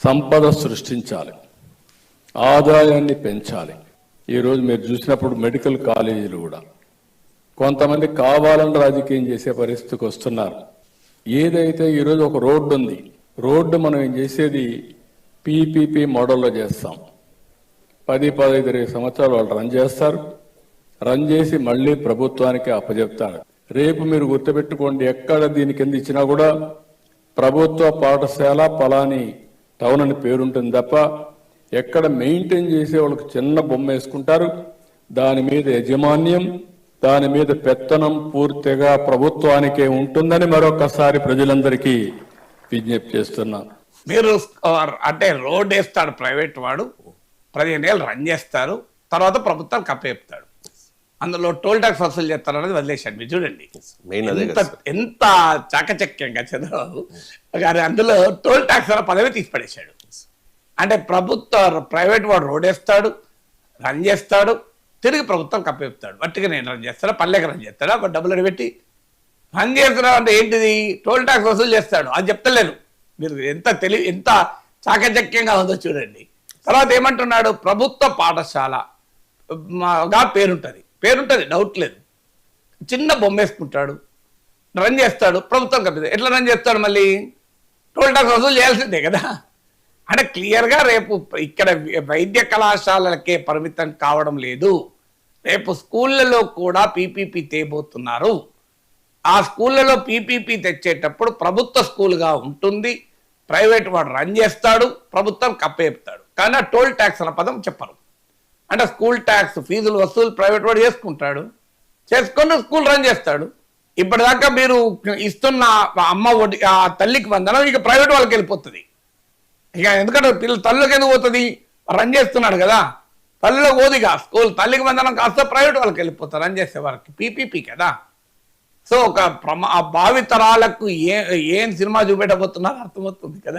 సంపద సృష్టించాలి, ఆదాయాన్ని పెంచాలి. ఈరోజు మీరు చూసినప్పుడు మెడికల్ కాలేజీలు కూడా కొంతమంది కావాలని రాజకీయం చేసే పరిస్థితికి వస్తున్నారు. ఏదైతే ఈరోజు ఒక రోడ్డు ఉంది, రోడ్డు మనం ఏం చేసేది పీపీపీ మోడల్లో చేస్తాం. 10-15 సంవత్సరాలు వాళ్ళు రన్ చేస్తారు, రన్ చేసి మళ్ళీ ప్రభుత్వానికి అప్పచెప్తారు. రేపు మీరు గుర్తుపెట్టుకోండి, ఎక్కడ దీని కింద ఇచ్చినా కూడా ప్రభుత్వ పాఠశాల పలాని టౌన్ అని పేరుంటుంది తప్ప ఎక్కడ మెయింటైన్ చేసే వాళ్ళకి చిన్న బొమ్మ వేసుకుంటారు. దాని మీద యజమాన్యం, దాని మీద పెత్తనం పూర్తిగా ప్రభుత్వానికే ఉంటుందని మరొకసారి ప్రజలందరికీ విజ్ఞప్తి చేస్తున్నాను. మీరు అంటే రోడ్ వేస్తాడు ప్రైవేట్ వాడు, 15 ఏళ్ళు రన్ చేస్తారు, తర్వాత ప్రభుత్వం కప్పేపుతాడు. అందులో టోల్ ట్యాక్స్ వసూలు చేస్తారు అనేది వదిలేశాడు. మీరు చూడండి ఎంత చాకచక్యంగా చంద్రబాబు గారు అందులో టోల్ ట్యాక్స్ అనే పదవి తీసి పడేశాడు. అంటే ప్రైవేట్ వాడు రోడ్ వేస్తాడు, రన్ చేస్తాడు, తిరిగి ప్రభుత్వం కప్పేపుతాడు. వట్టిగా నేను రన్ చేస్తాడా, పల్లెకి రన్ చేస్తాడా, డబ్బులు అడిపెట్టి రన్ చేస్తున్నాడు అంటే ఏంటిది, టోల్ ట్యాక్స్ వసూలు చేస్తాడు. అది చెప్తలేను. మీరు ఎంత చాకచక్యంగా ఉందో చూడండి. తర్వాత ఏమంటున్నాడు, ప్రభుత్వ పాఠశాలగా పేరుంటుంది, డౌట్ లేదు. చిన్న బొమ్మ వేసుకుంటాడు, రన్ చేస్తాడు, ప్రభుత్వం కప్పేది. ఎట్లా రన్ చేస్తాడు, మళ్ళీ టోల్ ట్యాక్స్ వసూలు చేయాల్సిందే కదా. అంటే క్లియర్గా రేపు ఇక్కడ వైద్య కళాశాలలకే పరిమితం కావడం లేదు, రేపు స్కూళ్ళలో కూడా పీపీపీ తేబోతున్నారు. ఆ స్కూళ్ళలో పీపీపీ తెచ్చేటప్పుడు ప్రభుత్వ స్కూల్గా ఉంటుంది, ప్రైవేట్ వాడు రన్ చేస్తాడు, ప్రభుత్వం కప్పేపుతాడు. కానీ ఆ టోల్ ట్యాక్స్ అన్న పదం చెప్పరు. అంటే స్కూల్ ట్యాక్స్ ఫీజులు వసూలు ప్రైవేట్ వాడు చేసుకొని స్కూల్ రన్ చేస్తాడు. ఇప్పటిదాకా మీరు ఇస్తున్న అమ్మ ఒడి, ఆ తల్లికి వందనం ఇక ప్రైవేట్ వాళ్ళకి వెళ్ళిపోతుంది. ఇక ఎందుకంటే తల్లికి ఎందుకు పోతుంది, రన్ చేస్తున్నాడు కదా, తల్లిలో పోదిగా స్కూల్. తల్లికి వందనం కాస్త ప్రైవేట్ వాళ్ళకి వెళ్ళిపోతారు రన్ చేసే వారికి, పీపీపీ కదా. సో ఒక భావితరాలకు ఏం సినిమా చూపెట్టబోతున్నారో అర్థమవుతుంది కదా.